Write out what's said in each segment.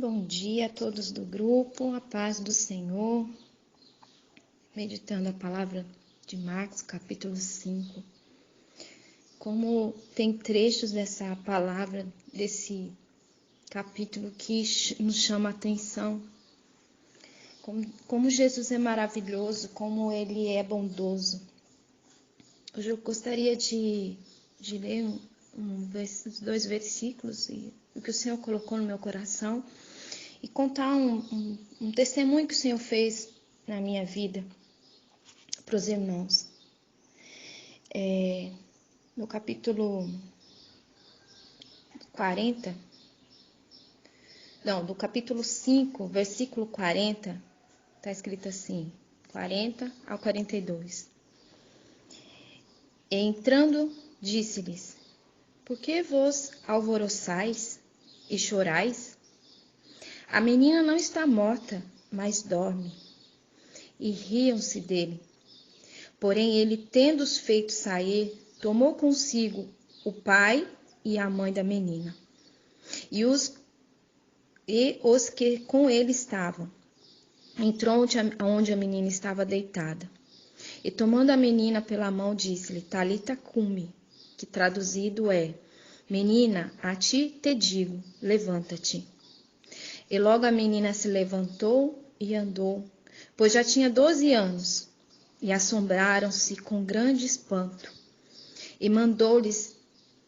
Bom dia a todos do grupo, a paz do Senhor. Meditando a palavra de Marcos, capítulo 5. Como tem trechos dessa palavra, desse capítulo que nos chama a atenção. Como Jesus é maravilhoso, como Ele é bondoso. Hoje eu gostaria de ler dois versículos, o que o Senhor colocou no meu coração, e contar um testemunho que o Senhor fez na minha vida para os irmãos. No capítulo 40, do capítulo 5, versículo 40, está escrito assim, 40 ao 42. Entrando, disse-lhes: Por que vos alvoroçais e chorais? A menina não está morta, mas dorme. E riam-se dele. Porém, ele, tendo-os feito sair, tomou consigo o pai e a mãe da menina, e os que com ele estavam. Entrou onde a menina estava deitada. E tomando a menina pela mão, disse-lhe: Talita cumi, que traduzido é: Menina, a ti te digo, levanta-te. E logo a menina se levantou e andou, pois já tinha 12 anos, e assombraram-se com grande espanto. E mandou-lhes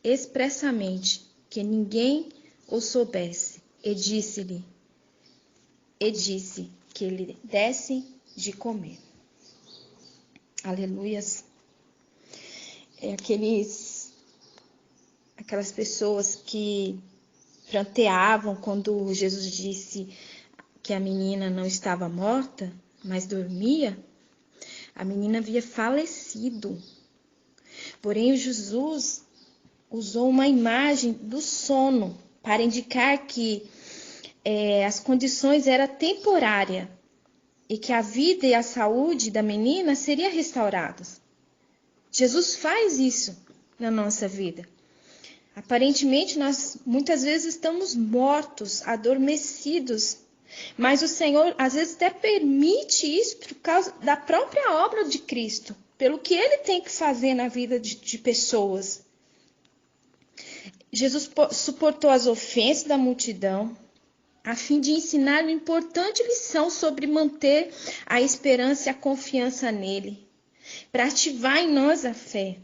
expressamente que ninguém o soubesse, e disse que lhe desse de comer. Aleluias. Aquelas pessoas que pranteavam quando Jesus disse que a menina não estava morta, mas dormia. A menina havia falecido. Porém, Jesus usou uma imagem do sono para indicar que as condições eram temporárias e que a vida e a saúde da menina seriam restauradas. Jesus faz isso na nossa vida. Aparentemente, nós muitas vezes estamos mortos, adormecidos, mas o Senhor às vezes até permite isso por causa da própria obra de Cristo, pelo que Ele tem que fazer na vida de pessoas. Jesus suportou as ofensas da multidão, a fim de ensinar uma importante lição sobre manter a esperança e a confiança nele, para ativar em nós a fé.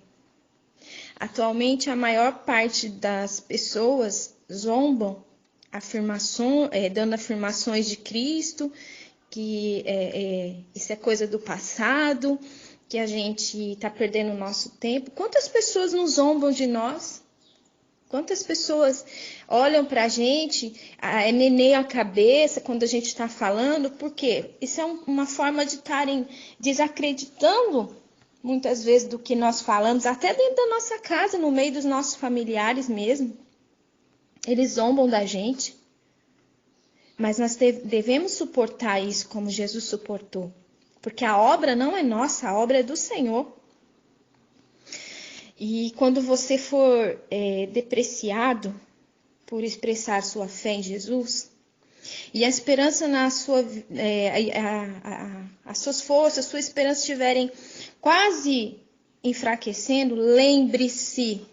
Atualmente, a maior parte das pessoas zombam, dando afirmações de Cristo, que isso é coisa do passado, que a gente está perdendo o nosso tempo. Quantas pessoas nos zombam de nós? Quantas pessoas olham para a gente, meneiam a cabeça quando a gente está falando? Por quê? Isso é uma forma de estarem desacreditando muitas vezes do que nós falamos, até dentro da nossa casa, no meio dos nossos familiares mesmo. Eles zombam da gente. Mas nós devemos suportar isso como Jesus suportou. Porque a obra não é nossa, a obra é do Senhor. E quando você for depreciado por expressar sua fé em Jesus, e a esperança na sua, as suas forças, sua esperança estiverem quase enfraquecendo, lembre-se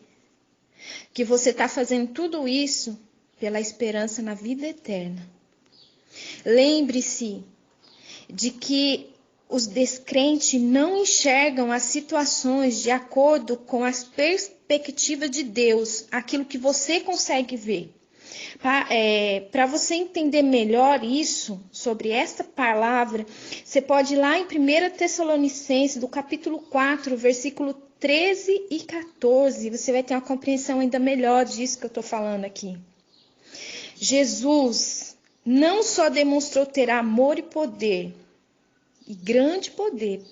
que você está fazendo tudo isso pela esperança na vida eterna. Lembre-se de que os descrentes não enxergam as situações de acordo com as perspectivas de Deus, aquilo que você consegue ver. Para você entender melhor isso, sobre esta palavra, você pode ir lá em 1 Tessalonicenses, do capítulo 4, versículo 13 e 14. Você vai ter uma compreensão ainda melhor disso que eu estou falando aqui. Jesus não só demonstrou ter amor e poder, e grande poder,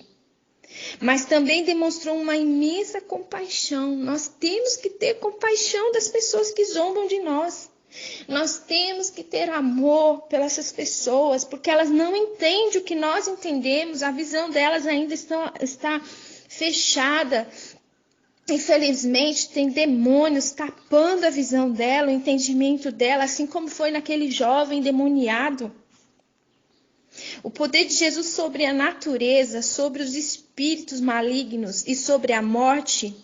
mas também demonstrou uma imensa compaixão. Nós temos que ter compaixão das pessoas que zombam de nós. Nós temos que ter amor pelas pessoas, porque elas não entendem o que nós entendemos, a visão delas ainda está fechada. infelizmente, tem demônios tapando a visão dela, o entendimento dela, assim como foi naquele jovem endemoniado. O poder de Jesus sobre a natureza, sobre os espíritos malignos e sobre a morte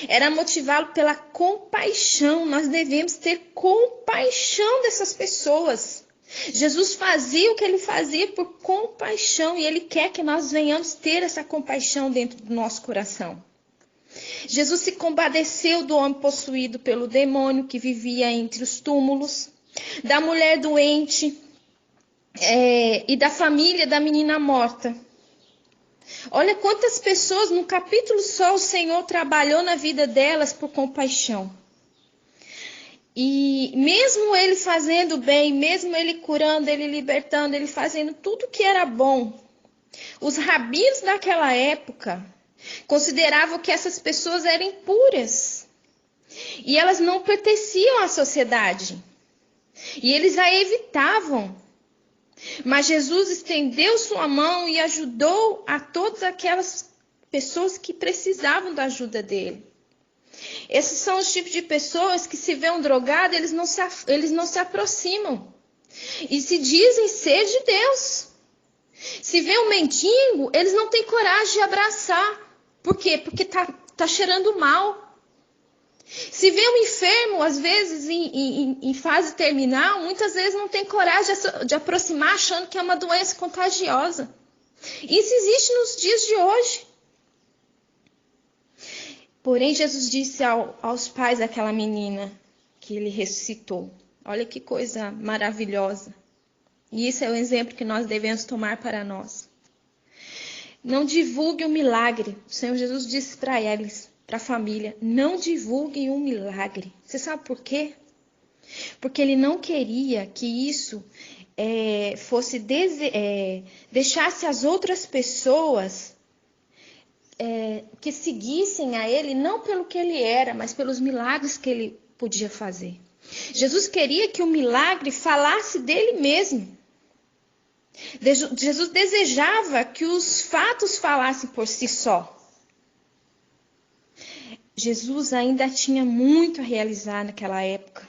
era motivá-lo pela compaixão. Nós devemos ter compaixão dessas pessoas. Jesus fazia o que ele fazia por compaixão e ele quer que nós venhamos ter essa compaixão dentro do nosso coração. Jesus se compadeceu do homem possuído pelo demônio que vivia entre os túmulos, da mulher doente e da família da menina morta. Olha quantas pessoas, num capítulo só, o Senhor trabalhou na vida delas por compaixão. E mesmo ele fazendo bem, mesmo ele curando, ele libertando, ele fazendo tudo que era bom, os rabinos daquela época consideravam que essas pessoas eram impuras. E elas não pertenciam à sociedade. E eles a evitavam. Mas Jesus estendeu sua mão e ajudou a todas aquelas pessoas que precisavam da ajuda dele. Esses são os tipos de pessoas que, se vê um drogado, eles não se aproximam. E se dizem ser de Deus. Se vê um mendigo, eles não têm coragem de abraçar. Por quê? Porque tá cheirando mal. Se vê um enfermo, às vezes em fase terminal, muitas vezes não tem coragem de aproximar, achando que é uma doença contagiosa. Isso existe nos dias de hoje. Porém, Jesus disse aos pais daquela menina que ele ressuscitou. Olha que coisa maravilhosa. E isso é o exemplo que nós devemos tomar para nós. Não divulgue o milagre. O Senhor Jesus disse para eles, para a família, não divulguem um milagre. Você sabe por quê? Porque ele não queria que isso deixasse as outras pessoas que seguissem a ele, não pelo que ele era, mas pelos milagres que ele podia fazer. Jesus queria que o milagre falasse dele mesmo. Jesus desejava que os fatos falassem por si só. Jesus ainda tinha muito a realizar naquela época.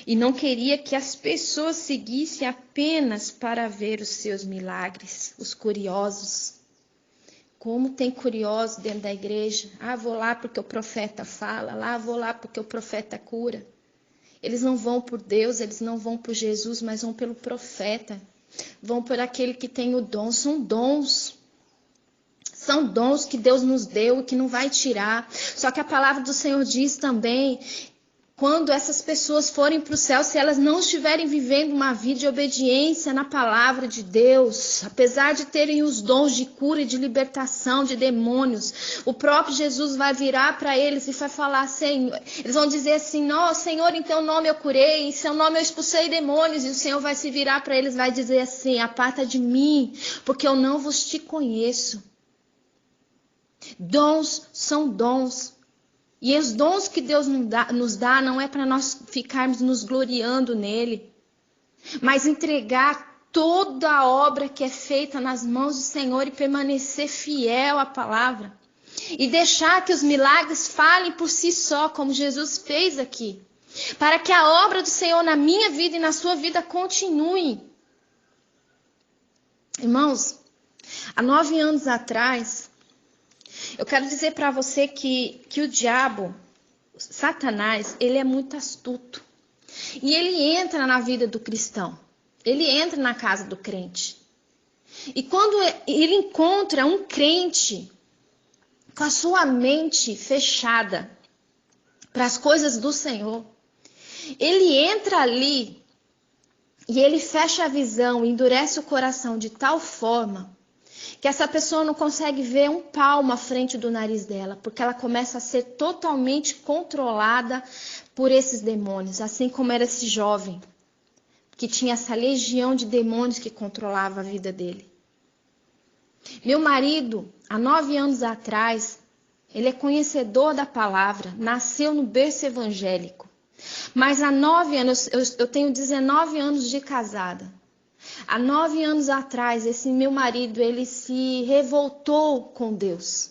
E não queria que as pessoas seguissem apenas para ver os seus milagres, os curiosos. Como tem curiosos dentro da igreja. Ah, vou lá porque o profeta fala. Lá, vou lá porque o profeta cura. Eles não vão por Deus, eles não vão por Jesus, mas vão pelo profeta. Vão por aquele que tem o dom. São dons. São dons que Deus nos deu e que não vai tirar. Só que a palavra do Senhor diz também, quando essas pessoas forem para o céu, se elas não estiverem vivendo uma vida de obediência na palavra de Deus, apesar de terem os dons de cura e de libertação de demônios, o próprio Jesus vai virar para eles e vai falar, Senhor, eles vão dizer assim, não, Senhor, em teu nome eu curei, em seu nome eu expulsei demônios, e o Senhor vai se virar para eles e vai dizer assim, aparta de mim, porque eu não vos te conheço. Dons são dons. E os dons que Deus nos dá não é para nós ficarmos nos gloriando nele, mas entregar toda a obra que é feita nas mãos do Senhor e permanecer fiel à palavra. E deixar que os milagres falem por si só, como Jesus fez aqui. Para que a obra do Senhor na minha vida e na sua vida continue. Irmãos, há 9 anos atrás, eu quero dizer para você que o diabo, Satanás, ele é muito astuto. E ele entra na vida do cristão. Ele entra na casa do crente. E quando ele encontra um crente com a sua mente fechada para as coisas do Senhor, ele entra ali e ele fecha a visão, endurece o coração de tal forma que essa pessoa não consegue ver um palmo à frente do nariz dela, porque ela começa a ser totalmente controlada por esses demônios, assim como era esse jovem, que tinha essa legião de demônios que controlava a vida dele. Meu marido, há 9 anos atrás, ele é conhecedor da palavra, nasceu no berço evangélico, mas há 9 anos, eu tenho 19 anos de casada. Há 9 anos atrás, esse meu marido, ele se revoltou com Deus.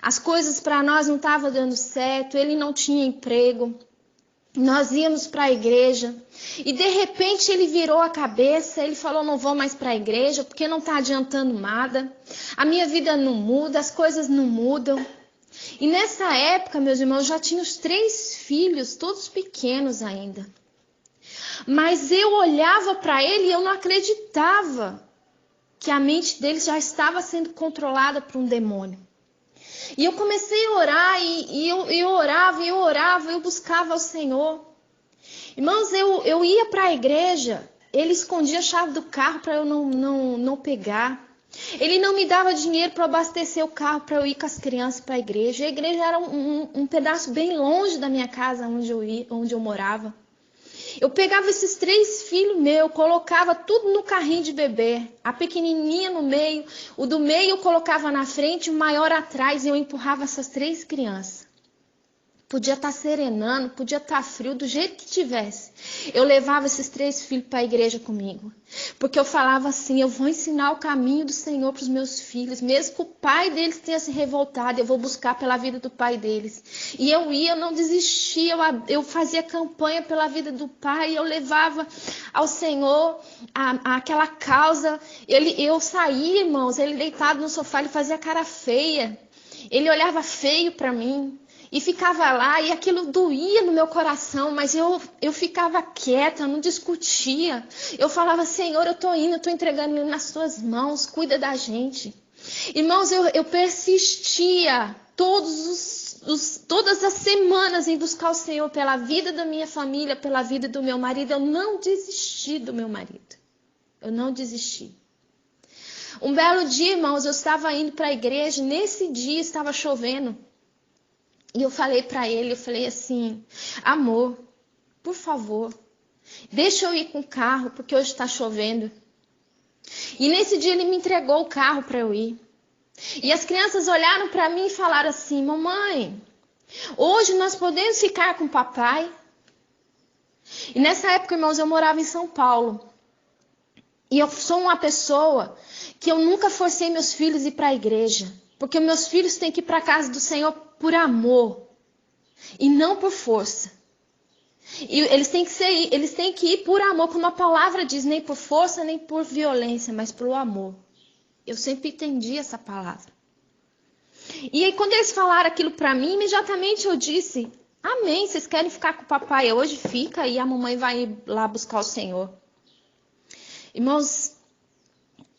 As coisas para nós não estavam dando certo, ele não tinha emprego. Nós íamos para a igreja e de repente ele virou a cabeça, ele falou, não vou mais para a igreja porque não está adiantando nada, a minha vida não muda, as coisas não mudam. E nessa época, meus irmãos, já tinha os 3 filhos, todos pequenos ainda. Mas eu olhava para ele e eu não acreditava que a mente dele já estava sendo controlada por um demônio. E eu comecei a orar, e eu orava, eu buscava o Senhor. Irmãos, eu ia para a igreja, ele escondia a chave do carro para eu não pegar. Ele não me dava dinheiro para abastecer o carro para eu ir com as crianças para a igreja. A igreja era um pedaço bem longe da minha casa, onde eu morava. Eu pegava esses 3 filhos meus, colocava tudo no carrinho de bebê. A pequenininha no meio, o do meio eu colocava na frente, o maior atrás, e eu empurrava essas 3 crianças. Podia estar serenando, podia estar frio, do jeito que tivesse. Eu levava esses 3 filhos para a igreja comigo. Porque eu falava assim, eu vou ensinar o caminho do Senhor para os meus filhos. Mesmo que o pai deles tenha se revoltado, eu vou buscar pela vida do pai deles. E eu ia, eu não desistia, eu fazia campanha pela vida do pai. Eu levava ao Senhor aquela causa. Eu saía, irmãos, ele deitado no sofá, ele fazia cara feia. Ele olhava feio para mim. E ficava lá, e aquilo doía no meu coração, mas eu ficava quieta, não discutia. Eu falava, Senhor, eu estou indo, eu estou entregando ele nas tuas mãos, cuida da gente. Irmãos, eu persistia todas as semanas em buscar o Senhor pela vida da minha família, pela vida do meu marido. Eu não desisti do meu marido. Eu não desisti. Um belo dia, irmãos, eu estava indo para a igreja, nesse dia estava chovendo. E eu falei para ele, eu falei assim, amor, por favor, deixa eu ir com o carro, porque hoje está chovendo. E nesse dia ele me entregou o carro para eu ir. E as crianças olharam para mim e falaram assim, mamãe, hoje nós podemos ficar com o papai? E nessa época, irmãos, eu morava em São Paulo. E eu sou uma pessoa que eu nunca forcei meus filhos a ir para a igreja. Porque meus filhos têm que ir para a casa do Senhor por amor e não por força. E eles têm que ir por amor, como a palavra diz, nem por força, nem por violência, mas pelo amor. Eu sempre entendi essa palavra. E aí quando eles falaram aquilo para mim, imediatamente eu disse, amém, vocês querem ficar com o papai hoje? Fica e a mamãe vai lá buscar o Senhor. Irmãos,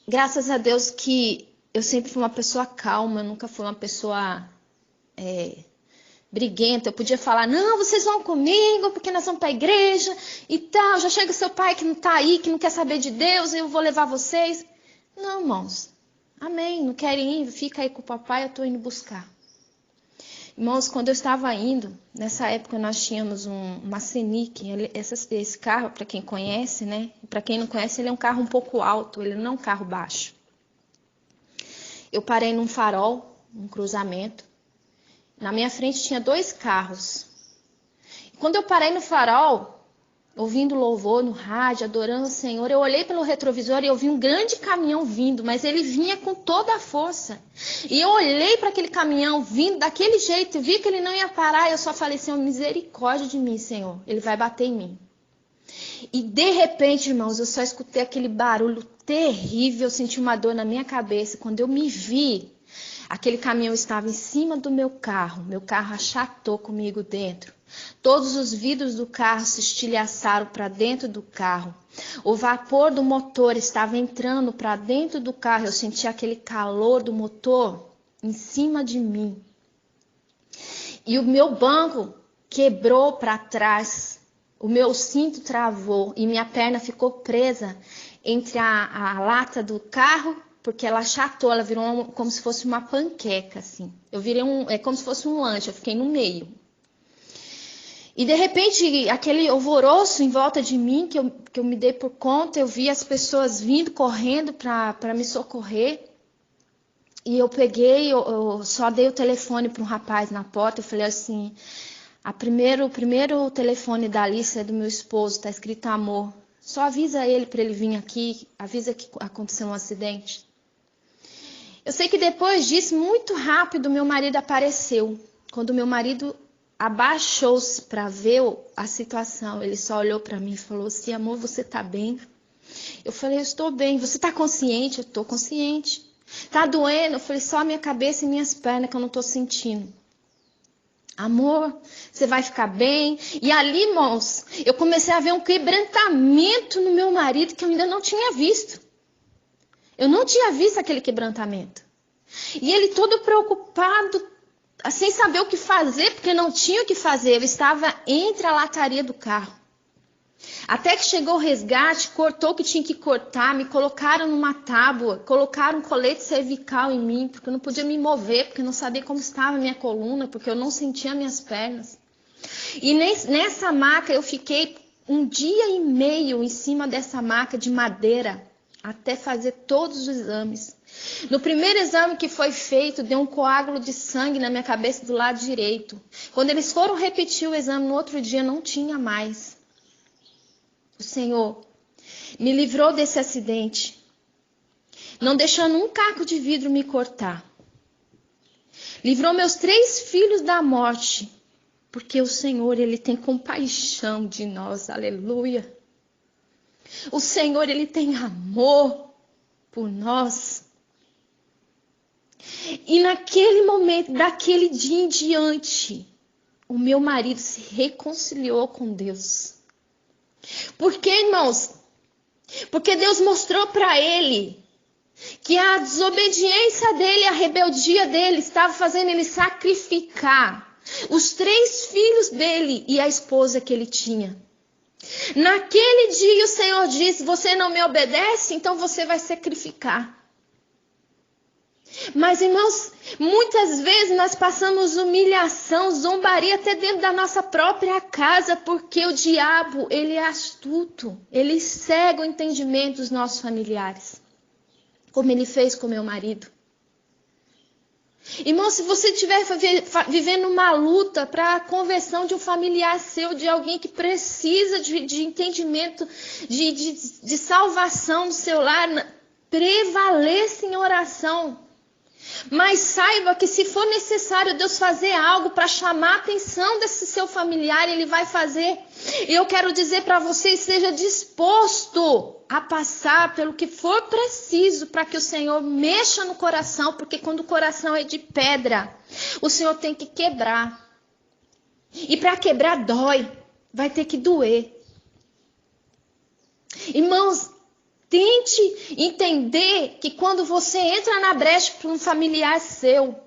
graças a Deus que eu sempre fui uma pessoa calma, eu nunca fui uma pessoa briguenta. Eu podia falar, não, vocês vão comigo, porque nós vamos para a igreja e tal. Já chega seu pai que não está aí, que não quer saber de Deus, eu vou levar vocês. Não, irmãos, amém, não querem ir, fica aí com o papai, eu estou indo buscar. Irmãos, quando eu estava indo, nessa época nós tínhamos uma Scenic, esse carro, para quem conhece, né? Para quem não conhece, ele é um carro um pouco alto, ele não é um carro baixo. Eu parei num farol, num cruzamento. Na minha frente tinha 2 carros. E quando eu parei no farol, ouvindo louvor no rádio, adorando o Senhor, eu olhei pelo retrovisor e eu vi um grande caminhão vindo, mas ele vinha com toda a força. E eu olhei para aquele caminhão vindo daquele jeito, vi que ele não ia parar, e eu só falei, Senhor, misericórdia de mim, Senhor, ele vai bater em mim. E de repente, irmãos, eu só escutei aquele barulho terrível, eu senti uma dor na minha cabeça. Quando eu me vi, aquele caminhão estava em cima do meu carro achatou comigo dentro. Todos os vidros do carro se estilhaçaram para dentro do carro. O vapor do motor estava entrando para dentro do carro. Eu senti aquele calor do motor em cima de mim. E o meu banco quebrou para trás. O meu cinto travou e minha perna ficou presa entre a lata do carro, porque ela achatou, ela virou como se fosse uma panqueca, assim. Eu virei como se fosse um lanche, eu fiquei no meio. E de repente, aquele alvoroço em volta de mim, que eu me dei por conta, eu vi as pessoas vindo, correndo para me socorrer. E eu peguei, eu só dei o telefone para um rapaz na porta, eu falei assim, o primeiro telefone da Alice é do meu esposo, tá escrito amor. Só avisa ele para ele vir aqui, avisa que aconteceu um acidente. Eu sei que depois disso, muito rápido, meu marido apareceu. Quando meu marido abaixou-se para ver a situação, ele só olhou para mim e falou assim: amor, você tá bem? Eu falei: eu estou bem. Você tá consciente? Eu tô consciente. Tá doendo? Eu falei: só a minha cabeça e minhas pernas que eu não tô sentindo. Amor, você vai ficar bem. E ali, irmãos, eu comecei a ver um quebrantamento no meu marido que eu ainda não tinha visto. Eu não tinha visto aquele quebrantamento. E ele todo preocupado, sem saber o que fazer, porque não tinha o que fazer. Eu estava entre a lataria do carro. Até que chegou o resgate, cortou o que tinha que cortar, me colocaram numa tábua, colocaram um colete cervical em mim, porque eu não podia me mover, porque eu não sabia como estava a minha coluna, porque eu não sentia minhas pernas. E nessa maca eu fiquei 1 dia e meio em cima dessa maca de madeira, até fazer todos os exames. No primeiro exame que foi feito, deu um coágulo de sangue na minha cabeça do lado direito. Quando eles foram repetir o exame no outro dia, não tinha mais. O Senhor me livrou desse acidente, não deixando um caco de vidro me cortar. Livrou meus 3 filhos da morte, porque o Senhor, Ele tem compaixão de nós, aleluia. O Senhor, Ele tem amor por nós. E naquele momento, daquele dia em diante, o meu marido se reconciliou com Deus. Por quê, irmãos? Porque Deus mostrou para ele que a desobediência dele, a rebeldia dele, estava fazendo ele sacrificar os 3 filhos dele e a esposa que ele tinha. Naquele dia o Senhor disse: você não me obedece, então você vai sacrificar. Mas, irmãos, muitas vezes nós passamos humilhação, zombaria até dentro da nossa própria casa, porque o diabo, ele é astuto, ele cega o entendimento dos nossos familiares, como ele fez com meu marido. Irmão, se você estiver vivendo uma luta para a conversão de um familiar seu, de alguém que precisa de entendimento, de salvação no seu lar, prevaleça em oração. Mas saiba que se for necessário Deus fazer algo para chamar a atenção desse seu familiar, Ele vai fazer. E eu quero dizer para você, esteja disposto a passar pelo que for preciso para que o Senhor mexa no coração, porque quando o coração é de pedra, o Senhor tem que quebrar. E para quebrar dói, vai ter que doer. Irmãos, tente entender que quando você entra na brecha para um familiar seu,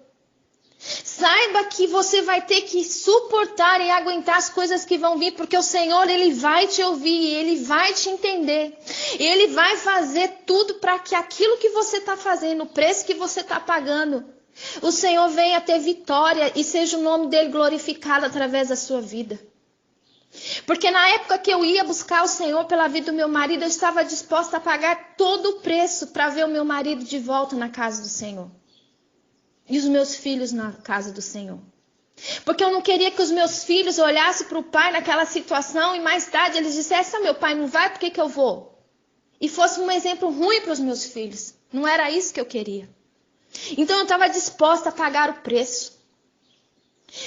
saiba que você vai ter que suportar e aguentar as coisas que vão vir, porque o Senhor, Ele vai te ouvir, Ele vai te entender. Ele vai fazer tudo para que aquilo que você está fazendo, o preço que você está pagando, o Senhor venha ter vitória e seja o nome dEle glorificado através da sua vida. Porque na época que eu ia buscar o Senhor pela vida do meu marido, eu estava disposta a pagar todo o preço para ver o meu marido de volta na casa do Senhor. E os meus filhos na casa do Senhor. Porque eu não queria que os meus filhos olhassem para o pai naquela situação e mais tarde eles dissessem: meu pai não vai, por que eu vou? E fosse um exemplo ruim para os meus filhos. Não era isso que eu queria. Então eu estava disposta a pagar o preço.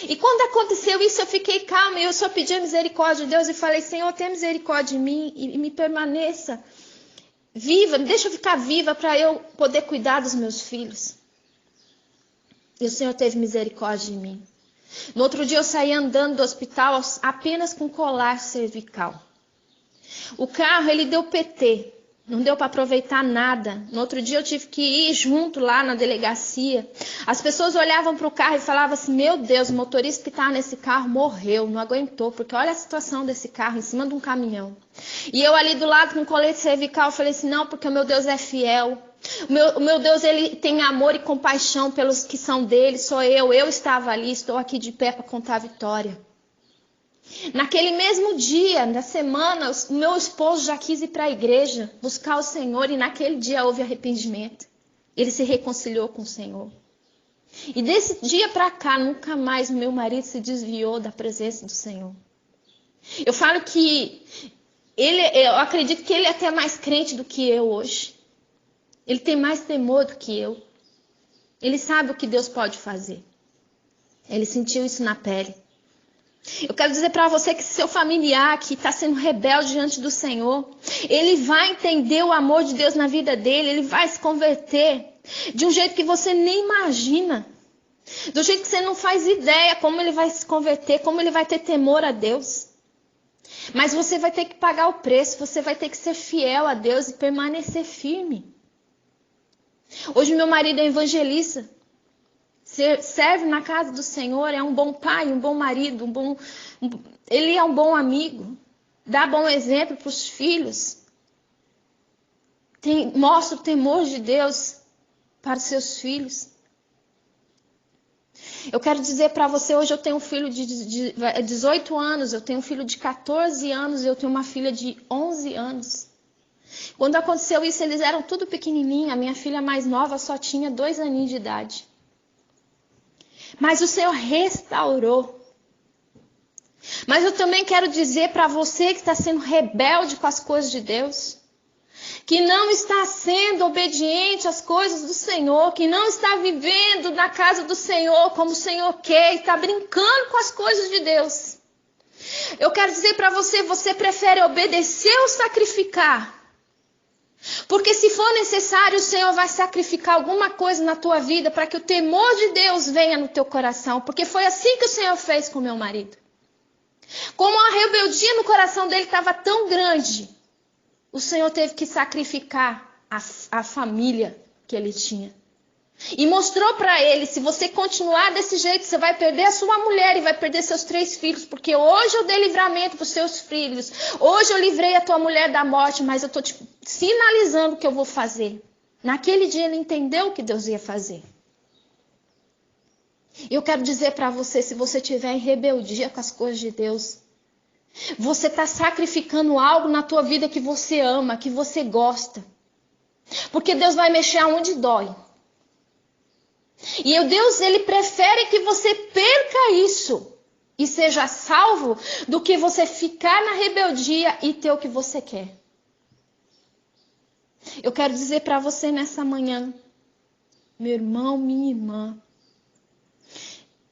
E quando aconteceu isso, eu fiquei calma e eu só pedi a misericórdia de Deus e falei: Senhor, tenha misericórdia de mim e me permaneça viva, deixa eu ficar viva para eu poder cuidar dos meus filhos. E o Senhor teve misericórdia de mim. No outro dia eu saí andando do hospital apenas com colar cervical. O carro, ele deu PT. Não deu para aproveitar nada. No outro dia eu tive que ir junto lá na delegacia. As pessoas olhavam para o carro e falavam assim: meu Deus, o motorista que está nesse carro morreu, não aguentou, porque olha a situação desse carro em cima de um caminhão. E eu ali do lado com colete cervical, falei assim: não, porque o meu Deus é fiel. O meu Deus, ele tem amor e compaixão pelos que são dele, sou eu. Eu estava ali, estou aqui de pé para contar a vitória. Naquele mesmo dia, na semana, o meu esposo já quis ir para a igreja, buscar o Senhor, e naquele dia houve arrependimento. Ele se reconciliou com o Senhor. E desse dia para cá, nunca mais o meu marido se desviou da presença do Senhor. Eu falo que eu acredito que ele é até mais crente do que eu hoje. Ele tem mais temor do que eu. Ele sabe o que Deus pode fazer. Ele sentiu isso na pele. Eu quero dizer para você que seu familiar que está sendo rebelde diante do Senhor, ele vai entender o amor de Deus na vida dele, ele vai se converter de um jeito que você nem imagina. Do jeito que você não faz ideia como ele vai se converter, como ele vai ter temor a Deus. Mas você vai ter que pagar o preço, você vai ter que ser fiel a Deus e permanecer firme. Hoje meu marido é evangelista, serve na casa do Senhor, é um bom pai, um bom marido, ele é um bom amigo, dá bom exemplo para os filhos, mostra o temor de Deus para os seus filhos. Eu quero dizer para você, hoje eu tenho um filho de 18 anos, eu tenho um filho de 14 anos e eu tenho uma filha de 11 anos. Quando aconteceu isso, eles eram tudo pequenininho, a minha filha mais nova só tinha 2 aninhos de idade. Mas o Senhor restaurou. Mas eu também quero dizer para você que está sendo rebelde com as coisas de Deus, que não está sendo obediente às coisas do Senhor, que não está vivendo na casa do Senhor como o Senhor quer, e está brincando com as coisas de Deus. Eu quero dizer para você, você prefere obedecer ou sacrificar? Porque se for necessário, o Senhor vai sacrificar alguma coisa na tua vida para que o temor de Deus venha no teu coração. Porque foi assim que o Senhor fez com meu marido. Como a rebeldia no coração dele estava tão grande, o Senhor teve que sacrificar a família que ele tinha. E mostrou para ele, se você continuar desse jeito, você vai perder a sua mulher e vai perder seus 3 filhos. Porque hoje eu dei livramento para os seus filhos. Hoje eu livrei a tua mulher da morte, mas eu estou te sinalizando o que eu vou fazer. Naquele dia ele entendeu o que Deus ia fazer. Eu quero dizer para você, se você estiver em rebeldia com as coisas de Deus, você está sacrificando algo na tua vida que você ama, que você gosta. Porque Deus vai mexer aonde dói. E o Deus, ele prefere que você perca isso e seja salvo do que você ficar na rebeldia e ter o que você quer. Eu quero dizer para você nessa manhã, meu irmão, minha irmã,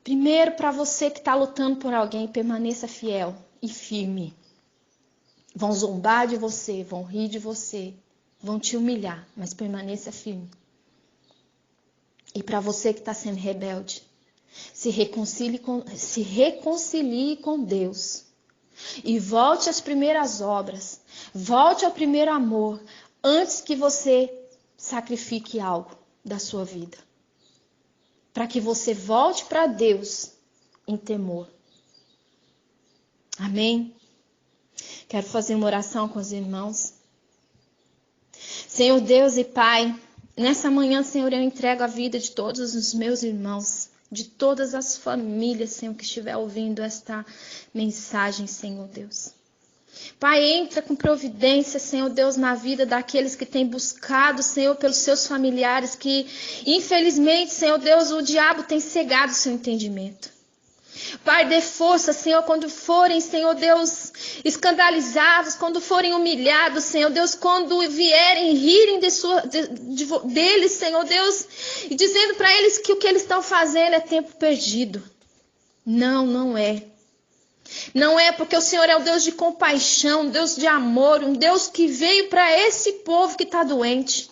primeiro para você que está lutando por alguém, permaneça fiel e firme. Vão zombar de você, vão rir de você, vão te humilhar, mas permaneça firme. E para você que está sendo rebelde, se reconcilie com Deus. E volte às primeiras obras. Volte ao primeiro amor. Antes que você sacrifique algo da sua vida. Para que você volte para Deus em temor. Amém? Quero fazer uma oração com os irmãos. Senhor Deus e Pai, nessa manhã, Senhor, eu entrego a vida de todos os meus irmãos, de todas as famílias, Senhor, que estiver ouvindo esta mensagem, Senhor Deus. Pai, entra com providência, Senhor Deus, na vida daqueles que têm buscado, Senhor, pelos seus familiares, que infelizmente, Senhor Deus, o diabo tem cegado o seu entendimento. Pai, dê força, Senhor, quando forem, Senhor Deus, escandalizados, quando forem humilhados, Senhor Deus, quando vierem rirem deles, Senhor Deus, e dizendo para eles que o que eles estão fazendo é tempo perdido. Não, não é. Não é, porque o Senhor é o Deus de compaixão, um Deus de amor, um Deus que veio para esse povo que está doente.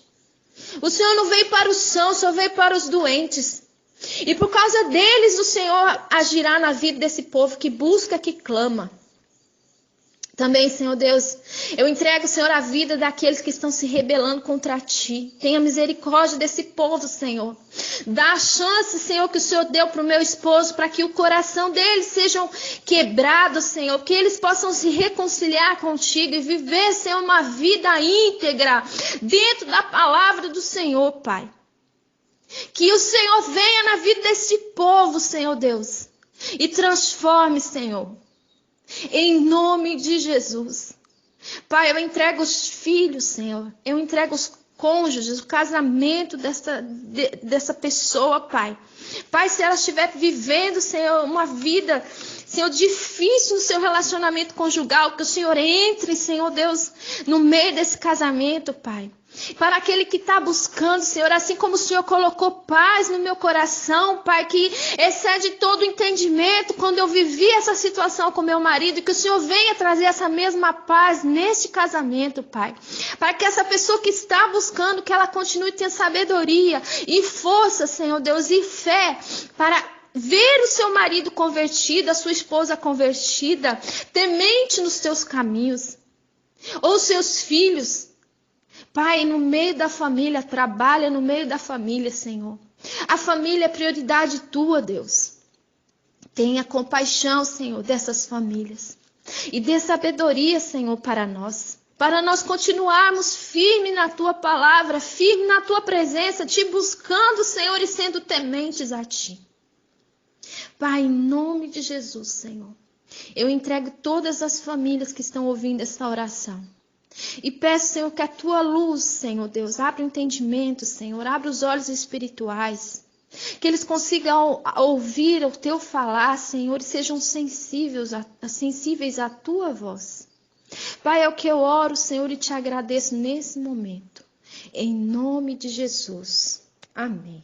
O Senhor não veio para os sãos, o Senhor veio para os doentes. E por causa deles o Senhor agirá na vida desse povo que busca, que clama. Também, Senhor Deus, eu entrego, Senhor, a vida daqueles que estão se rebelando contra Ti. Tenha misericórdia desse povo, Senhor. Dá a chance, Senhor, que o Senhor deu para o meu esposo, para que o coração deles sejam quebrados, Senhor. Que eles possam se reconciliar contigo e viver, Senhor, uma vida íntegra dentro da palavra do Senhor, Pai. Que o Senhor venha na vida desse povo, Senhor Deus, e transforme, Senhor, em nome de Jesus. Pai, eu entrego os filhos, Senhor, eu entrego os cônjuges, o casamento dessa pessoa, Pai. Pai, se ela estiver vivendo, Senhor, uma vida, Senhor, difícil no seu relacionamento conjugal, que o Senhor entre, Senhor Deus, no meio desse casamento, Pai. Para aquele que está buscando, Senhor, assim como o Senhor colocou paz no meu coração, Pai, que excede todo o entendimento quando eu vivi essa situação com meu marido, que o Senhor venha trazer essa mesma paz neste casamento, Pai. Para que essa pessoa que está buscando, que ela continue tendo sabedoria e força, Senhor Deus, e fé para ver o seu marido convertido, a sua esposa convertida, temente nos teus caminhos, ou seus filhos. Pai, no meio da família, trabalha no meio da família, Senhor. A família é prioridade tua, Deus. Tenha compaixão, Senhor, dessas famílias. E dê sabedoria, Senhor, para nós continuarmos firme na tua palavra, firme na tua presença, te buscando, Senhor, e sendo tementes a ti. Pai, em nome de Jesus, Senhor, eu entrego todas as famílias que estão ouvindo esta oração. E peço, Senhor, que a tua luz, Senhor Deus, abra o entendimento, Senhor, abra os olhos espirituais, que eles consigam ouvir o teu falar, Senhor, e sejam sensíveis à tua voz. Pai, é o que eu oro, Senhor, e te agradeço nesse momento. Em nome de Jesus. Amém.